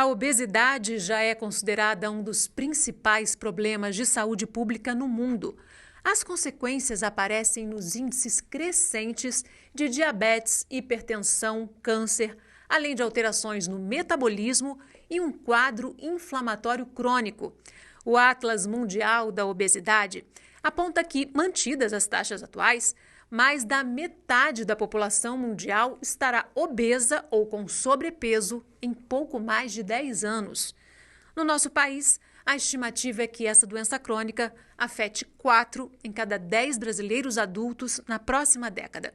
A obesidade já é considerada um dos principais problemas de saúde pública no mundo. As consequências aparecem nos índices crescentes de diabetes, hipertensão, câncer, além de alterações no metabolismo e um quadro inflamatório crônico. O Atlas Mundial da Obesidade aponta que, mantidas as taxas atuais, mais da metade da população mundial estará obesa ou com sobrepeso em pouco mais de 10 anos. No nosso país, a estimativa é que essa doença crônica afete 4 em cada 10 brasileiros adultos na próxima década.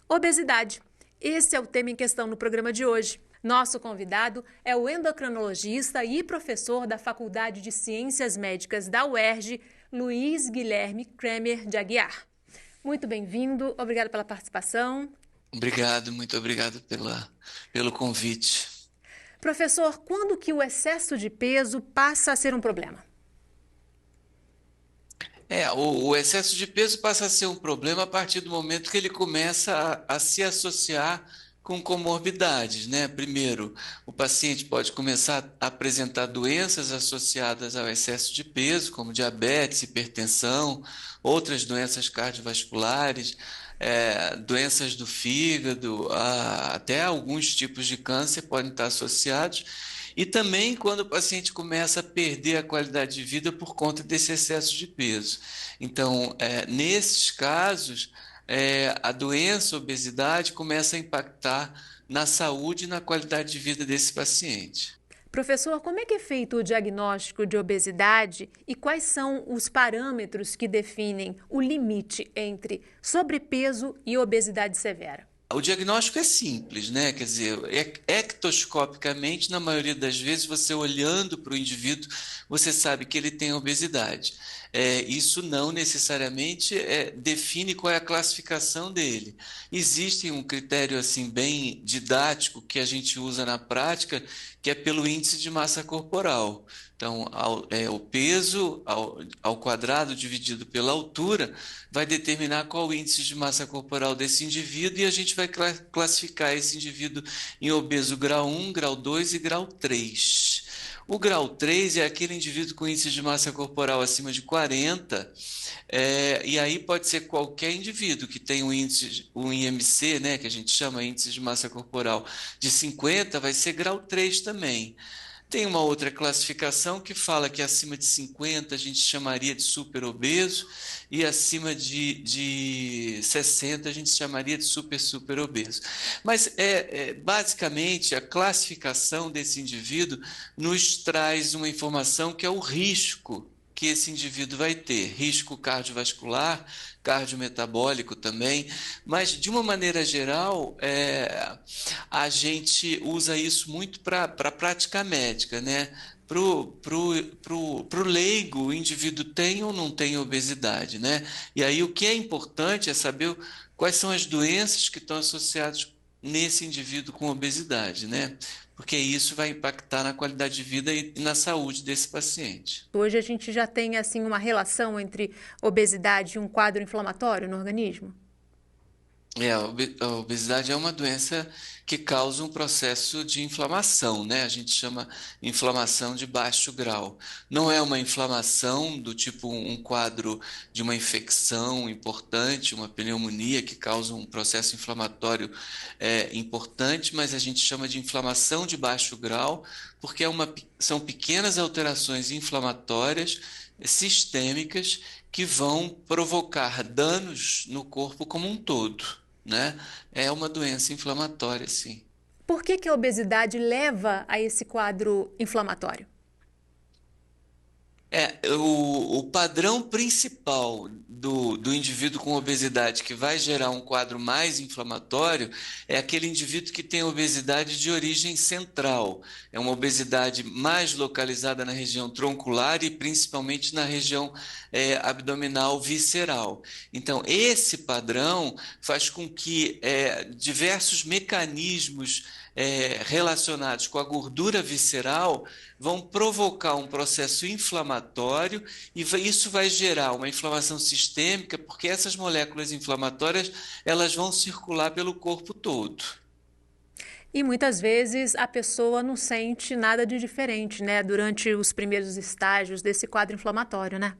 Obesidade. Esse é o tema em questão no programa de hoje. Nosso convidado é o endocrinologista e professor da Faculdade de Ciências Médicas da UERJ, Luiz Guilherme Kremer de Aguiar. Muito bem-vindo, obrigado pela participação. Muito obrigado pelo convite. Professor, quando que o excesso de peso passa a ser um problema? O excesso de peso passa a ser um problema a partir do momento que ele começa a se associar com comorbidades, né? Primeiro, o paciente pode começar a apresentar doenças associadas ao excesso de peso, como diabetes, hipertensão, outras doenças cardiovasculares, doenças do fígado, até alguns tipos de câncer podem estar associados. E também quando o paciente começa a perder a qualidade de vida por conta desse excesso de peso. Então, nesses casos, a doença, a obesidade, começa a impactar na saúde e na qualidade de vida desse paciente. Professor, como é que é feito o diagnóstico de obesidade e quais são os parâmetros que definem o limite entre sobrepeso e obesidade severa? O diagnóstico é simples, né? Quer dizer, ectoscopicamente, na maioria das vezes, você olhando para o indivíduo, você sabe que ele tem obesidade. Isso não necessariamente define qual é a classificação dele. Existe um critério assim bem didático que a gente usa na prática, que é pelo índice de massa corporal. Então, o peso ao quadrado dividido pela altura vai determinar qual o índice de massa corporal desse indivíduo e a gente vai classificar esse indivíduo em obeso grau 1, grau 2 e grau 3. O grau 3 é aquele indivíduo com índice de massa corporal acima de 40, e aí pode ser qualquer indivíduo que tem um IMC, né, que a gente chama índice de massa corporal de 50, vai ser grau 3 também. Tem uma outra classificação que fala que acima de 50 a gente chamaria de superobeso e acima de 60 a gente chamaria de superobeso. Mas, basicamente, a classificação desse indivíduo nos traz uma informação que é o risco que esse indivíduo vai ter, risco cardiovascular, cardiometabólico também, mas de uma maneira geral, a gente usa isso muito para a prática médica, né? Pro leigo, o indivíduo tem ou não tem obesidade, né? E aí o que é importante é saber quais são as doenças que estão associadas nesse indivíduo com obesidade, né? Porque isso vai impactar na qualidade de vida e na saúde desse paciente. Hoje a gente já tem assim uma relação entre obesidade e um quadro inflamatório no organismo? A obesidade é uma doença que causa um processo de inflamação, né? A gente chama inflamação de baixo grau. Não é uma inflamação do tipo um quadro de uma infecção importante, uma pneumonia que causa um processo inflamatório importante, mas a gente chama de inflamação de baixo grau porque são pequenas alterações inflamatórias sistêmicas que vão provocar danos no corpo como um todo, né? É uma doença inflamatória, sim. Por que a obesidade leva a esse quadro inflamatório? O padrão principal do indivíduo com obesidade que vai gerar um quadro mais inflamatório é aquele indivíduo que tem obesidade de origem central. É uma obesidade mais localizada na região troncular e principalmente na região abdominal visceral. Então, esse padrão faz com que diversos mecanismos relacionados com a gordura visceral vão provocar um processo inflamatório e isso vai gerar uma inflamação sistêmica, porque essas moléculas inflamatórias elas vão circular pelo corpo todo. E muitas vezes a pessoa não sente nada de diferente, né, durante os primeiros estágios desse quadro inflamatório, né?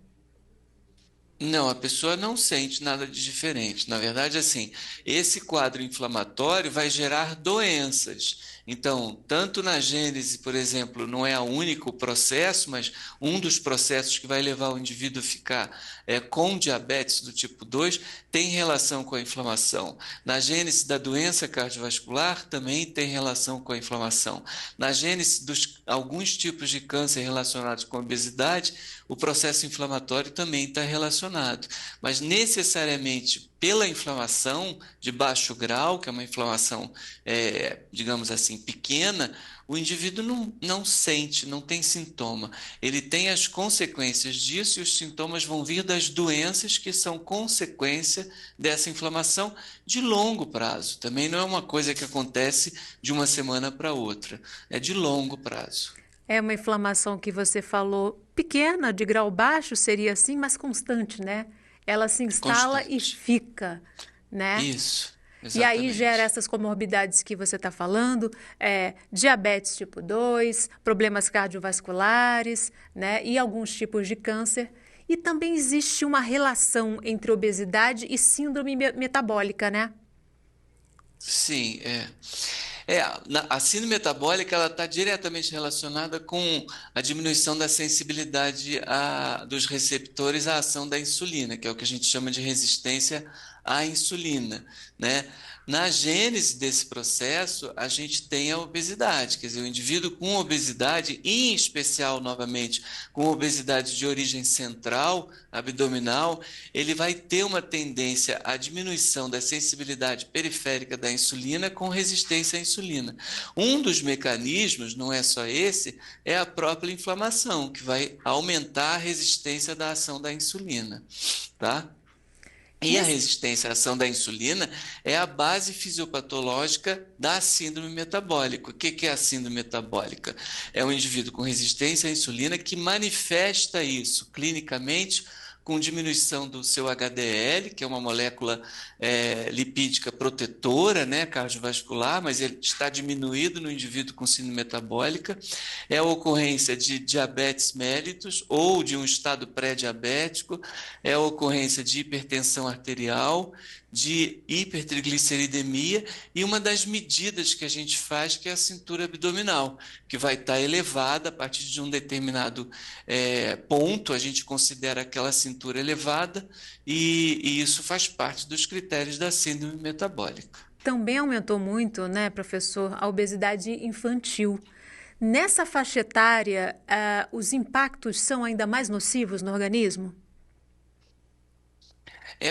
Não, a pessoa não sente nada de diferente. Na verdade, assim, esse quadro inflamatório vai gerar doenças. Então, tanto na gênese, por exemplo, não é o único processo, mas um dos processos que vai levar o indivíduo a ficar com diabetes do tipo 2 tem relação com a inflamação. Na gênese da doença cardiovascular também tem relação com a inflamação. Na gênese dos alguns tipos de câncer relacionados com a obesidade, o processo inflamatório também está relacionado, mas necessariamente pela inflamação de baixo grau, que é uma inflamação, digamos assim, pequena, o indivíduo não sente, não tem sintoma. Ele tem as consequências disso e os sintomas vão vir das doenças que são consequência dessa inflamação de longo prazo. Também não é uma coisa que acontece de uma semana para outra, é de longo prazo. É uma inflamação que você falou pequena, de grau baixo, seria assim, mas constante, né? Ela se instala e Constante. fica, né? Isso, E aí gera exatamente. essas comorbidades que você está falando, diabetes tipo 2, problemas cardiovasculares, né? E alguns tipos de câncer. E também existe uma relação entre obesidade e síndrome metabólica, né? Sim, é. A síndrome metabólica ela está diretamente relacionada com a diminuição da sensibilidade dos receptores à ação da insulina, que é o que a gente chama de resistência à insulina, né? Na gênese desse processo, a gente tem a obesidade, quer dizer, o indivíduo com obesidade, em especial, novamente, com obesidade de origem central, abdominal, ele vai ter uma tendência à diminuição da sensibilidade periférica da insulina com resistência à insulina. Um dos mecanismos, não é só esse, é a própria inflamação, que vai aumentar a resistência da ação da insulina, tá? E a Nesse, resistência à ação da insulina é a base fisiopatológica da síndrome metabólica. O que é a síndrome metabólica? É um indivíduo com resistência à insulina que manifesta isso clinicamente com diminuição do seu HDL, que é uma molécula lipídica protetora, né, cardiovascular, mas ele está diminuído no indivíduo com síndrome metabólica. É a ocorrência de diabetes mellitus ou de um estado pré-diabético, é a ocorrência de hipertensão arterial, de hipertrigliceridemia e uma das medidas que a gente faz, que é a cintura abdominal, que vai estar elevada a partir de um determinado ponto, a gente considera aquela cintura elevada e isso faz parte dos critérios da síndrome metabólica. também aumentou muito, né, professor, a obesidade infantil. Nessa faixa etária, os impactos são ainda mais nocivos no organismo?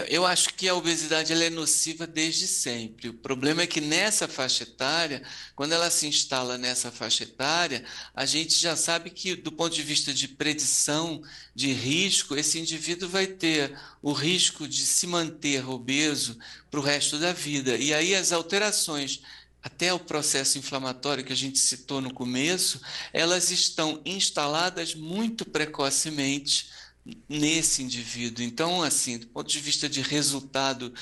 Eu acho que a obesidade ela é nociva desde sempre. O problema é que nessa faixa etária, quando ela se instala nessa faixa etária, a gente já sabe que, do ponto de vista de predição de risco, esse indivíduo vai ter o risco de se manter obeso para o resto da vida. E aí as alterações até o processo inflamatório que a gente citou no começo, elas estão instaladas muito precocemente nesse indivíduo. Então, assim, do ponto de vista de resultado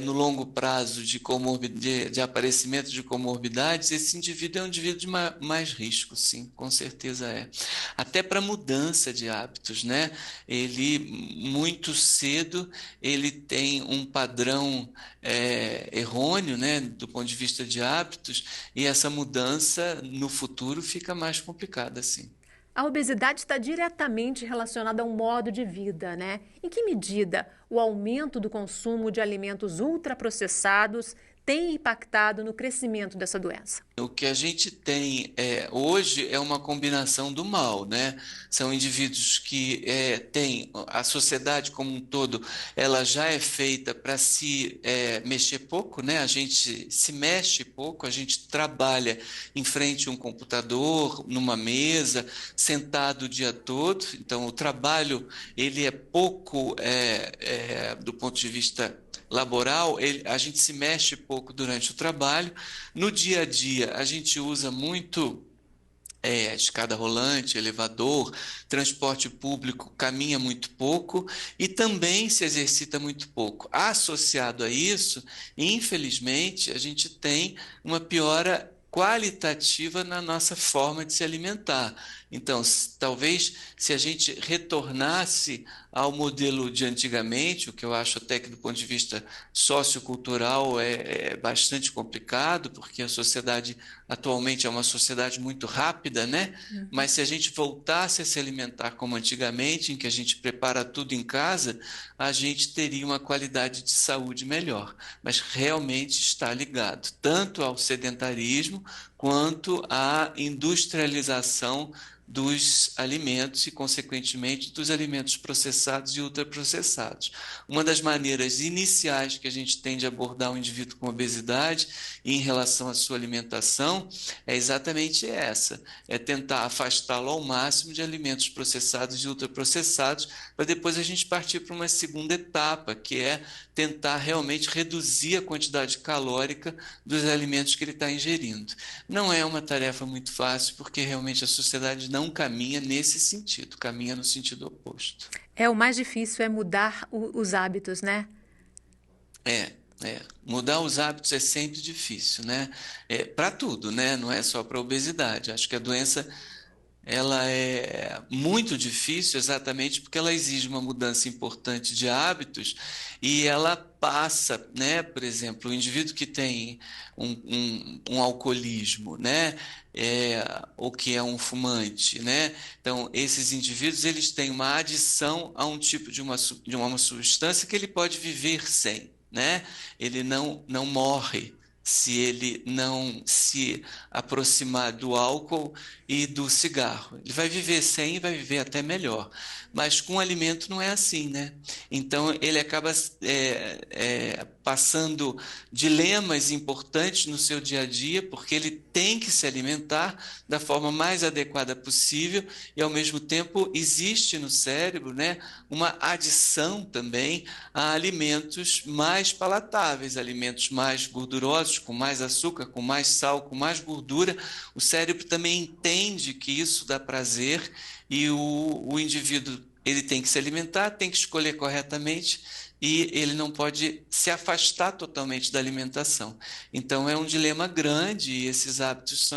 no longo prazo de aparecimento de comorbidades, esse indivíduo é um indivíduo de mais risco, sim, com certeza é. Até para mudança de hábitos, né? Ele, muito cedo, ele tem um padrão errôneo, né, do ponto de vista de hábitos, e essa mudança no futuro fica mais complicada, sim. A obesidade está diretamente relacionada ao modo de vida, né? Em que medida o aumento do consumo de alimentos ultraprocessados tem impactado no crescimento dessa doença? O que a gente tem hoje é uma combinação do mal, né? São indivíduos que têm, a sociedade como um todo, ela já é feita para se mexer pouco, né? A gente se mexe pouco, a gente trabalha em frente a um computador, numa mesa, sentado o dia todo. Então, o trabalho, ele é pouco do ponto de vista laboral, a gente se mexe pouco durante o trabalho. No dia a dia, a gente usa muito escada rolante, elevador, transporte público, caminha muito pouco e também se exercita muito pouco. Associado a isso, infelizmente, a gente tem uma piora qualitativa na nossa forma de se alimentar. Então, talvez se a gente retornasse ao modelo de antigamente, o que eu acho até que do ponto de vista sociocultural é bastante complicado, porque a sociedade atualmente é uma sociedade muito rápida, né? Uhum. Mas se a gente voltasse a se alimentar como antigamente, em que a gente prepara tudo em casa, a gente teria uma qualidade de saúde melhor. Mas realmente está ligado tanto ao sedentarismo quanto à industrialização dos alimentos e, consequentemente, dos alimentos processados e ultraprocessados. Uma das maneiras iniciais que a gente tem de abordar um indivíduo com obesidade em relação à sua alimentação é exatamente essa, é tentar afastá-lo ao máximo de alimentos processados e ultraprocessados, para depois a gente partir para uma segunda etapa, que é tentar realmente reduzir a quantidade calórica dos alimentos que ele está ingerindo. Não é uma tarefa muito fácil, porque realmente a sociedade não caminha nesse sentido, caminha no sentido oposto. O mais difícil é mudar os hábitos, né? Mudar os hábitos é sempre difícil, né? Para tudo, né? Não é só para a obesidade. Acho que a doença ela é muito difícil exatamente porque ela exige uma mudança importante de hábitos e ela passa, né? Por exemplo, o indivíduo que tem um alcoolismo, né? Ou que é um fumante, né? Então, esses indivíduos eles têm uma adição a um tipo de uma substância que ele pode viver sem, né? Ele não morre se ele não se aproximar do álcool e do cigarro. Ele vai viver sem e vai viver até melhor. Mas com o alimento não é assim, né? Então ele acaba passando dilemas importantes no seu dia a dia, porque ele tem que se alimentar da forma mais adequada possível e, ao mesmo tempo, existe no cérebro, né, uma adição também a alimentos mais palatáveis, alimentos mais gordurosos, com mais açúcar, com mais sal, com mais gordura. O cérebro também entende que isso dá prazer e o indivíduo ele tem que se alimentar, tem que escolher corretamente e ele não pode se afastar totalmente da alimentação. Então é um dilema grande e esses hábitos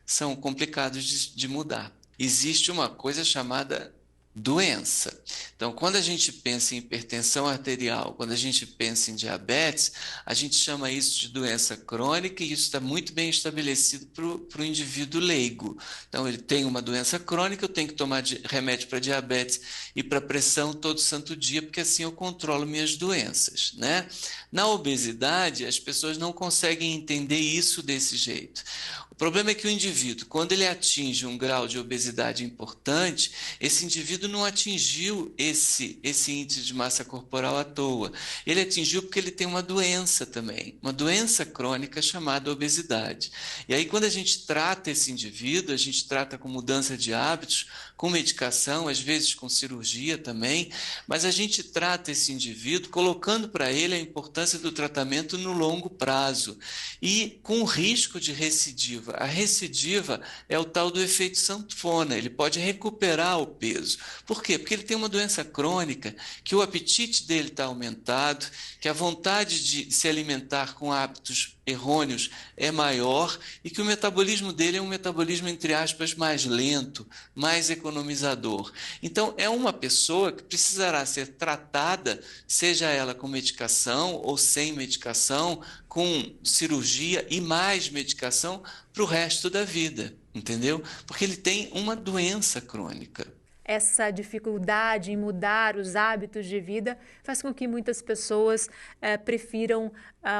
são complicados de mudar. Existe uma coisa chamada doença. Então, quando a gente pensa em hipertensão arterial, quando a gente pensa em diabetes, a gente chama isso de doença crônica e isso está muito bem estabelecido para o indivíduo leigo. Então, ele tem uma doença crônica, eu tenho que tomar remédio para diabetes e para pressão todo santo dia, porque assim eu controlo minhas doenças, né? Na obesidade, as pessoas não conseguem entender isso desse jeito. O problema é que o indivíduo, quando ele atinge um grau de obesidade importante, esse indivíduo não atingiu esse índice de massa corporal à toa. Ele atingiu porque ele tem uma doença também, uma doença crônica chamada obesidade. E aí, quando a gente trata esse indivíduo, a gente trata com mudança de hábitos, com medicação, às vezes com cirurgia também, mas a gente trata esse indivíduo colocando para ele a importância do tratamento no longo prazo e com o risco de recidiva. A recidiva é o tal do efeito sanfona, ele pode recuperar o peso. Por quê? Porque ele tem uma doença crônica, que o apetite dele está aumentado, que a vontade de se alimentar com hábitos errôneos é maior e que o metabolismo dele é um metabolismo, entre aspas, mais lento, mais economizador. Então, é uma pessoa que precisará ser tratada, seja ela com medicação ou sem medicação, com cirurgia e mais medicação para o resto da vida, entendeu? Porque ele tem uma doença crônica. Essa dificuldade em mudar os hábitos de vida faz com que muitas pessoas prefiram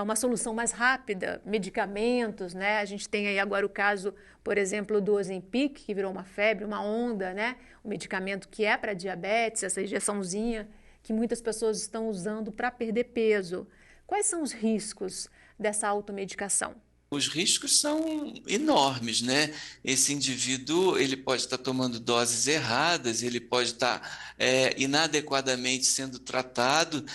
uma solução mais rápida, medicamentos, né? A gente tem aí agora o caso, por exemplo, do Ozempic, que virou uma febre, uma onda, né? O medicamento que é para diabetes, essa injeçãozinha que muitas pessoas estão usando para perder peso. Quais são os riscos dessa automedicação? Os riscos são enormes, né? Esse indivíduo ele pode estar tomando doses erradas, ele pode estar inadequadamente sendo tratado.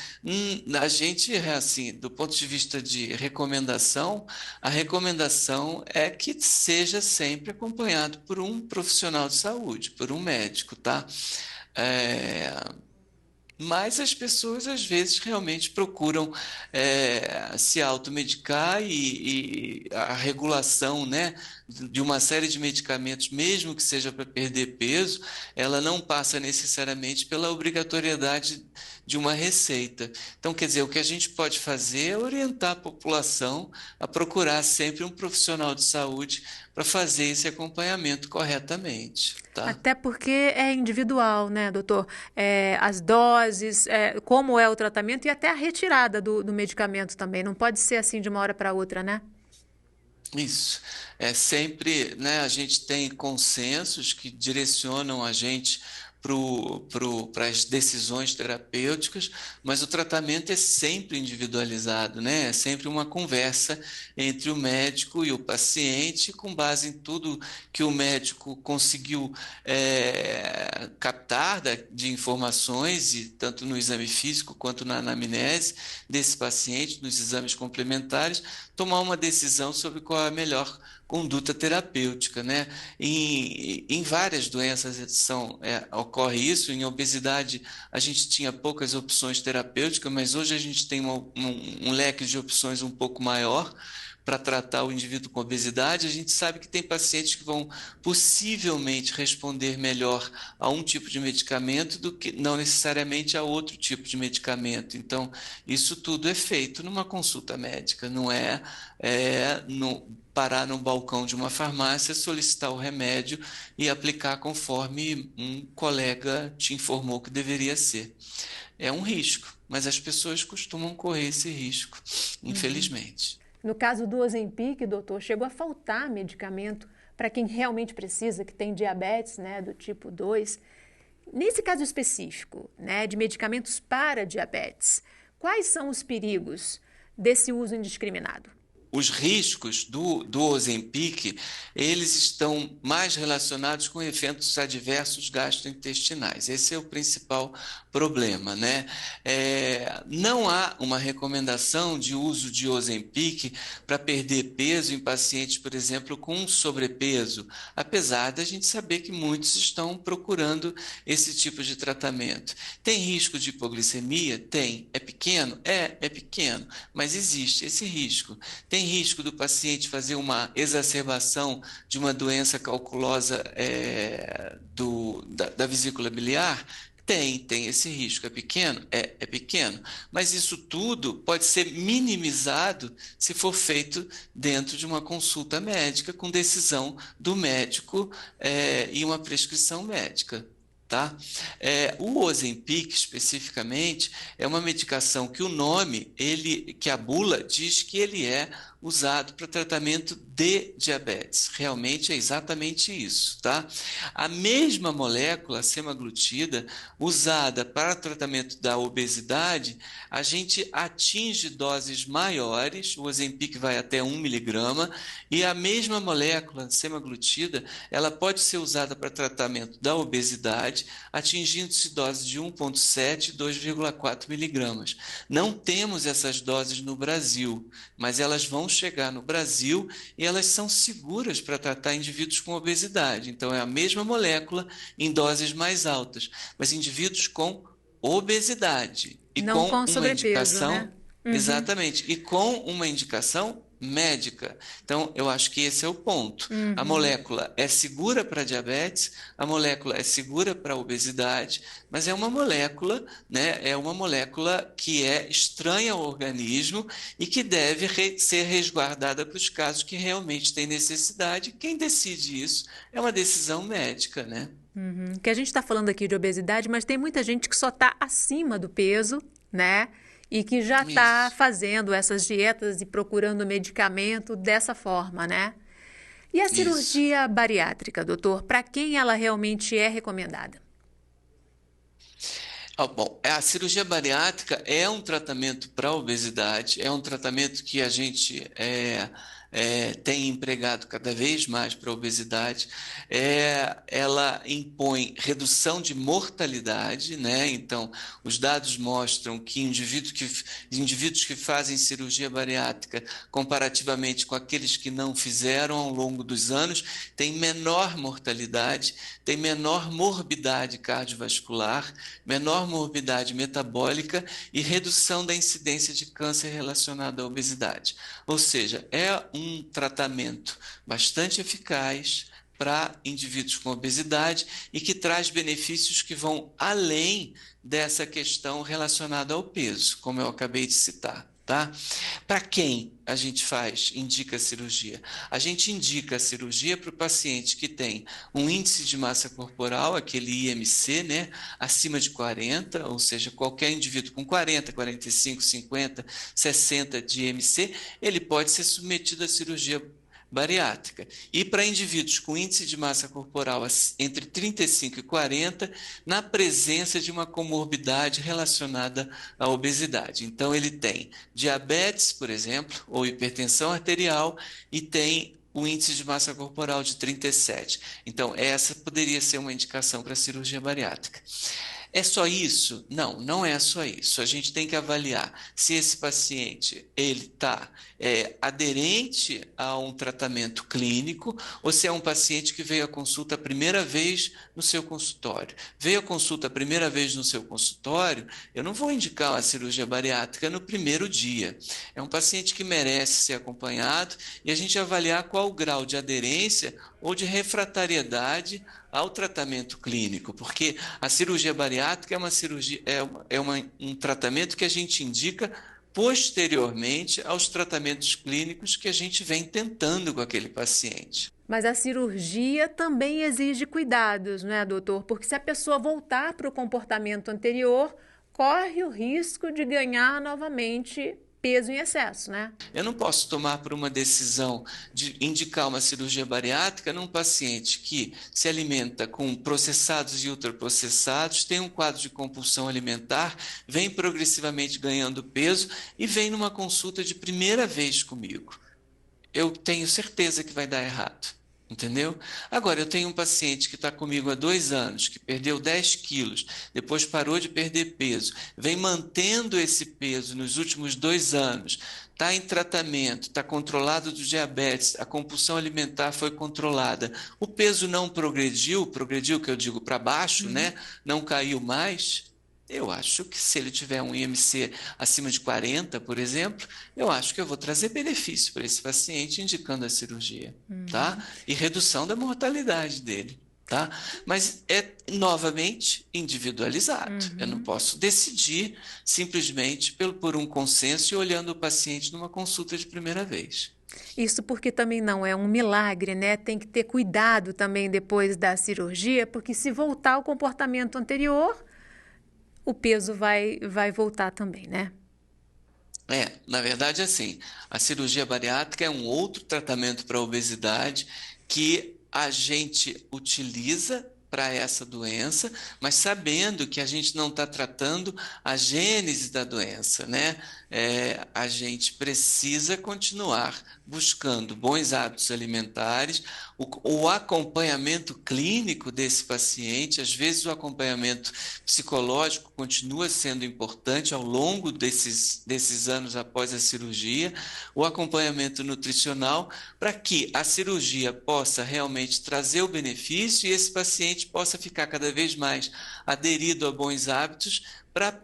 A gente, assim, do ponto de vista de recomendação, a recomendação é que seja sempre acompanhado por um profissional de saúde, por um médico, tá? É, Mas as pessoas, às vezes, realmente procuram se automedicar e a regulação, né, de uma série de medicamentos, mesmo que seja para perder peso, ela não passa necessariamente pela obrigatoriedade de uma receita. Então, quer dizer, o que a gente pode fazer é orientar a população a procurar sempre um profissional de saúde para fazer esse acompanhamento corretamente, tá? Até porque é individual, né, doutor? As doses, como é o tratamento e até a retirada do medicamento também. Não pode ser assim de uma hora para outra, né? Isso. É sempre, né, a gente tem consensos que direcionam a gente para as decisões terapêuticas, mas o tratamento é sempre individualizado, né? É sempre uma conversa entre o médico e o paciente, com base em tudo que o médico conseguiu captar de informações, e tanto no exame físico quanto na anamnese desse paciente, nos exames complementares, tomar uma decisão sobre qual é a melhor conduta terapêutica, né? Em várias doenças ocorre isso. Em obesidade, a gente tinha poucas opções terapêuticas, mas hoje a gente tem um leque de opções um pouco maior para tratar o indivíduo com obesidade. A gente sabe que tem pacientes que vão possivelmente responder melhor a um tipo de medicamento do que não necessariamente a outro tipo de medicamento. Então, isso tudo é feito numa consulta médica, não parar no balcão de uma farmácia, solicitar o remédio e aplicar conforme um colega te informou que deveria ser. É um risco, mas as pessoas costumam correr esse risco, Uhum. infelizmente. No caso do Ozempic, doutor, chegou a faltar medicamento para quem realmente precisa, que tem diabetes, né, do tipo 2. Nesse caso específico, né, de medicamentos para diabetes, quais são os perigos desse uso indiscriminado? Os riscos do Ozempic, eles estão mais relacionados com efeitos adversos gastrointestinais. Esse é o principal problema, né? Não há uma recomendação de uso de Ozempic para perder peso em pacientes, por exemplo, com sobrepeso, apesar da gente saber que muitos estão procurando esse tipo de tratamento. Tem risco de hipoglicemia? Tem. É pequeno? É pequeno, mas existe esse risco. Tem risco do paciente fazer uma exacerbação de uma doença calculosa da vesícula biliar? Tem esse risco. É pequeno? É pequeno. Mas isso tudo pode ser minimizado se for feito dentro de uma consulta médica, com decisão do médico e uma prescrição médica. Tá? O Ozempic, especificamente, é uma medicação que o nome, que a bula diz que ele é usado para tratamento de diabetes. Realmente é exatamente isso, tá? A mesma molécula, a semaglutida, usada para tratamento da obesidade, a gente atinge doses maiores, o Ozempic vai até 1 miligrama, e a mesma molécula, semaglutida, ela pode ser usada para tratamento da obesidade, atingindo-se doses de 1,7 e 2,4 miligramas. Não temos essas doses no Brasil, mas elas vão chegar no Brasil e elas são seguras para tratar indivíduos com obesidade. Então, é a mesma molécula em doses mais altas, mas indivíduos com obesidade e Não com com uma sobrepeso, né? indicação, Uhum, exatamente, e com uma indicação médica. Então, eu acho que esse é o ponto. A uhum. molécula é segura para diabetes, a molécula é segura para obesidade, mas é uma molécula, né? É uma molécula que é estranha ao organismo e que deve ser resguardada para os casos que realmente têm necessidade. Quem decide isso é uma decisão médica, né? Uhum. Que a gente está falando aqui de obesidade, mas tem muita gente que só está acima do peso, né? E que já está Isso, fazendo essas dietas e procurando medicamento dessa forma, né? E a isso. cirurgia bariátrica, doutor, para quem ela realmente é recomendada? Bom, a cirurgia bariátrica é um tratamento para obesidade, é um tratamento que a gente tem empregado cada vez mais para a obesidade, ela impõe redução de mortalidade, né? Então, os dados mostram que indivíduos que fazem cirurgia bariátrica, comparativamente com aqueles que não fizeram ao longo dos anos, têm menor mortalidade, têm menor morbidade cardiovascular, menor morbidade metabólica e redução da incidência de câncer relacionado à obesidade. Ou seja, é um tratamento bastante eficaz para indivíduos com obesidade e que traz benefícios que vão além dessa questão relacionada ao peso, como eu acabei de citar. Tá? Para quem a gente indica a cirurgia? A gente indica a cirurgia para o paciente que tem um índice de massa corporal, aquele IMC, né, acima de 40, ou seja, qualquer indivíduo com 40, 45, 50, 60 de IMC, ele pode ser submetido à cirurgia bariátrica. E para indivíduos com índice de massa corporal entre 35 e 40, na presença de uma comorbidade relacionada à obesidade. Então, ele tem diabetes, por exemplo, ou hipertensão arterial, e tem o índice de massa corporal de 37. Então, essa poderia ser uma indicação para a cirurgia bariátrica. É só isso? Não, não é só isso. A gente tem que avaliar se esse paciente ele está aderente a um tratamento clínico ou se é um paciente que veio à consulta a primeira vez no seu consultório. Veio à consulta a primeira vez no seu consultório, eu não vou indicar uma cirurgia bariátrica no primeiro dia. É um paciente que merece ser acompanhado e a gente avaliar qual o grau de aderência ou de refratariedade ao tratamento clínico, porque a cirurgia bariátrica um tratamento que a gente indica posteriormente aos tratamentos clínicos que a gente vem tentando com aquele paciente. Mas a cirurgia também exige cuidados, não é, doutor? Porque se a pessoa voltar para o comportamento anterior, corre o risco de ganhar novamente peso em excesso, né? Eu não posso tomar por uma decisão de indicar uma cirurgia bariátrica num paciente que se alimenta com processados e ultraprocessados, tem um quadro de compulsão alimentar, vem progressivamente ganhando peso e vem numa consulta de primeira vez comigo. Eu tenho certeza que vai dar errado. Entendeu? Agora, eu tenho um paciente que está comigo há 2 anos, que perdeu 10 quilos, depois parou de perder peso, vem mantendo esse peso nos últimos 2 anos, está em tratamento, está controlado do diabetes, a compulsão alimentar foi controlada, o peso não progrediu que eu digo para baixo, né? Não caiu mais. Eu acho que se ele tiver um IMC acima de 40, por exemplo, eu acho que eu vou trazer benefício para esse paciente indicando a cirurgia, tá? E redução da mortalidade dele, tá? Mas é, novamente, individualizado. Eu não posso decidir simplesmente por um consenso e olhando o paciente numa consulta de primeira vez. Isso porque também não é um milagre, né? Tem que ter cuidado também depois da cirurgia, porque se voltar ao comportamento anterior, o peso vai voltar também, né? Na verdade, assim, a cirurgia bariátrica é um outro tratamento para a obesidade que a gente utiliza para essa doença, mas sabendo que a gente não está tratando a gênese da doença, né? A gente precisa continuar buscando bons hábitos alimentares, o acompanhamento clínico desse paciente, às vezes o acompanhamento psicológico continua sendo importante ao longo desses anos após a cirurgia, o acompanhamento nutricional, para que a cirurgia possa realmente trazer o benefício e esse paciente possa ficar cada vez mais aderido a bons hábitos para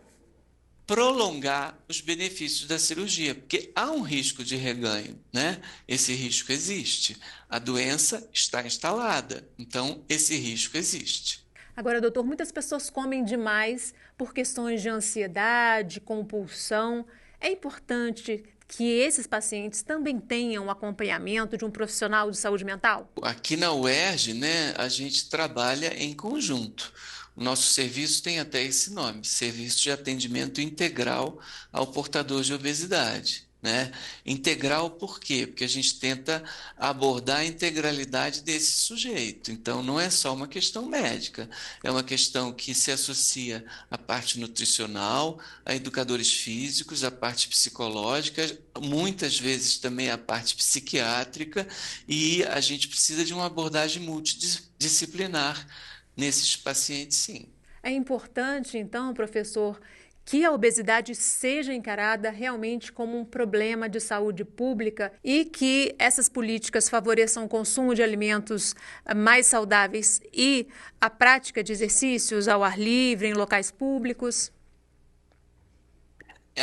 prolongar os benefícios da cirurgia, porque há um risco de reganho, né? Esse risco existe. A doença está instalada, então esse risco existe. Agora, doutor, muitas pessoas comem demais por questões de ansiedade, compulsão. É importante que esses pacientes também tenham o acompanhamento de um profissional de saúde mental? Aqui na UERJ, né, a gente trabalha em conjunto. O nosso serviço tem até esse nome, Serviço de Atendimento Integral ao Portador de Obesidade. né? Integral por quê? Porque a gente tenta abordar a integralidade desse sujeito. Então, não é só uma questão médica, é uma questão que se associa à parte nutricional, a educadores físicos, à parte psicológica, muitas vezes também à parte psiquiátrica, e a gente precisa de uma abordagem multidisciplinar nesses pacientes, sim. É importante, então, professor, que a obesidade seja encarada realmente como um problema de saúde pública e que essas políticas favoreçam o consumo de alimentos mais saudáveis e a prática de exercícios ao ar livre, em locais públicos.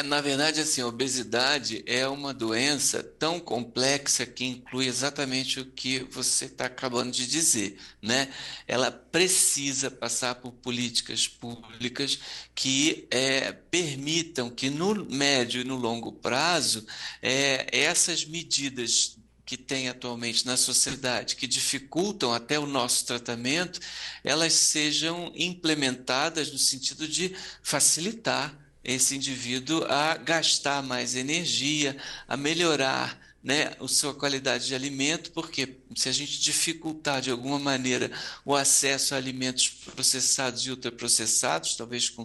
Na verdade, assim, a obesidade é uma doença tão complexa que inclui exatamente o que você está acabando de dizer, né? Ela precisa passar por políticas públicas que permitam que no médio e no longo prazo essas medidas que tem atualmente na sociedade, que dificultam até o nosso tratamento, elas sejam implementadas no sentido de facilitar esse indivíduo a gastar mais energia, a melhorar, né, a sua qualidade de alimento, porque se a gente dificultar de alguma maneira o acesso a alimentos processados e ultraprocessados, talvez com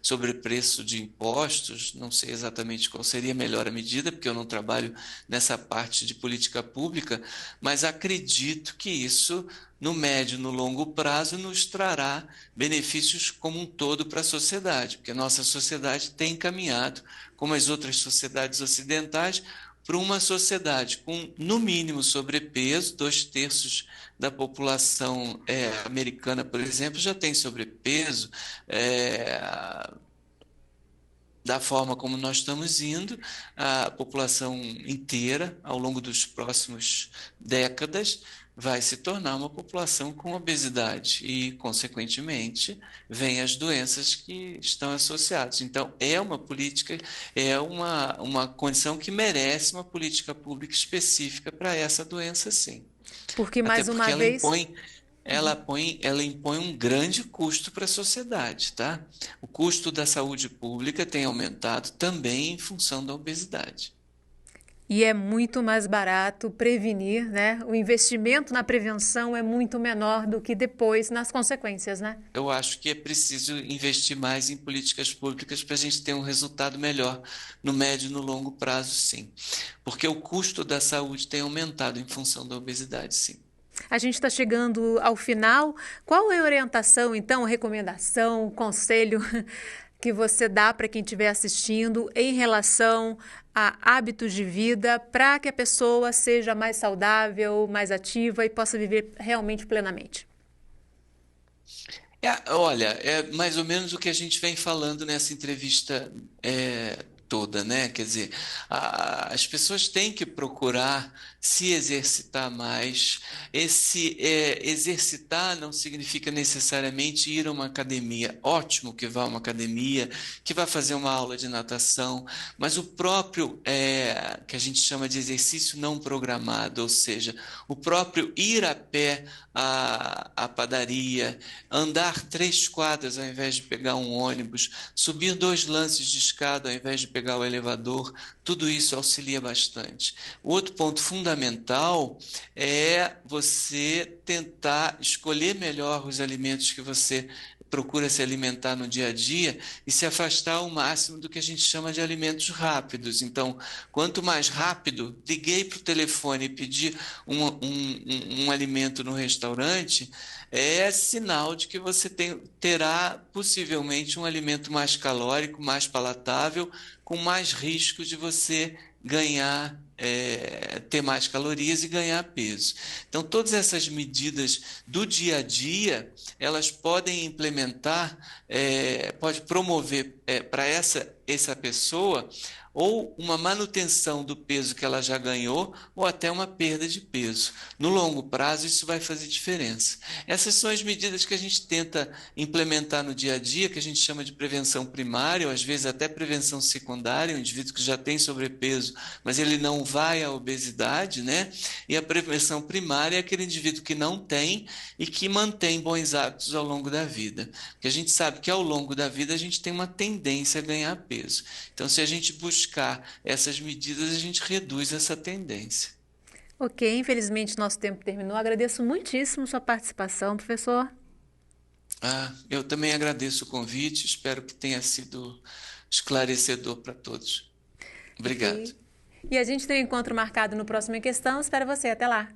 sobrepreço de impostos, não sei exatamente qual seria a melhor medida, porque eu não trabalho nessa parte de política pública, mas acredito que isso no médio e no longo prazo, nos trará benefícios como um todo para a sociedade, porque a nossa sociedade tem caminhado, como as outras sociedades ocidentais, para uma sociedade com, no mínimo, sobrepeso. 2/3 da população americana, por exemplo, já tem sobrepeso. Da forma como nós estamos indo, a população inteira, ao longo dos próximos décadas, vai se tornar uma população com obesidade e, consequentemente, vêm as doenças que estão associadas. Então, é uma política, é uma condição que merece uma política pública específica para essa doença, sim. Porque, Até mais porque uma vez. ela impõe um grande custo para a sociedade, tá? O custo da saúde pública tem aumentado também em função da obesidade. E é muito mais barato prevenir, né? O investimento na prevenção é muito menor do que depois nas consequências, né? Eu acho que é preciso investir mais em políticas públicas para a gente ter um resultado melhor no médio e no longo prazo, sim. Porque o custo da saúde tem aumentado em função da obesidade, sim. A gente está chegando ao final. Qual é a orientação, então, recomendação, conselho que você dá para quem estiver assistindo em relação a hábitos de vida para que a pessoa seja mais saudável, mais ativa e possa viver realmente plenamente? Olha, é mais ou menos o que a gente vem falando nessa entrevista toda, né? Quer dizer, as pessoas têm que procurar se exercitar mais. Esse exercitar não significa necessariamente ir a uma academia. Ótimo que vá a uma academia, que vá fazer uma aula de natação, mas o próprio que a gente chama de exercício não programado, ou seja, o próprio ir a pé à padaria, andar 3 quadras ao invés de pegar um ônibus, subir 2 lances de escada ao invés de pegar o elevador, tudo isso auxilia bastante. O outro ponto fundamental é você tentar escolher melhor os alimentos que você procura se alimentar no dia a dia e se afastar ao máximo do que a gente chama de alimentos rápidos. Então, quanto mais rápido, liguei para o telefone e pedi um alimento no restaurante, é sinal de que você terá possivelmente um alimento mais calórico, mais palatável, com mais risco de você ganhar, ter mais calorias e ganhar peso. Então, todas essas medidas do dia a dia, elas podem implementar, pode promover para essa pessoa ou uma manutenção do peso que ela já ganhou, ou até uma perda de peso. No longo prazo, isso vai fazer diferença. Essas são as medidas que a gente tenta implementar no dia a dia, que a gente chama de prevenção primária, ou às vezes até prevenção secundária, um indivíduo que já tem sobrepeso, mas ele não vai à obesidade, né? E a prevenção primária é aquele indivíduo que não tem e que mantém bons hábitos ao longo da vida. Porque a gente sabe que ao longo da vida a gente tem uma tendência a ganhar peso. Então, se a gente buscar buscar essas medidas, a gente reduz essa tendência. Ok, infelizmente nosso tempo terminou. Agradeço muitíssimo sua participação, professor. Eu também agradeço o convite, espero que tenha sido esclarecedor para todos. Obrigado. Ok. E a gente tem um encontro marcado no próximo Em Questão. Espero você. Até lá.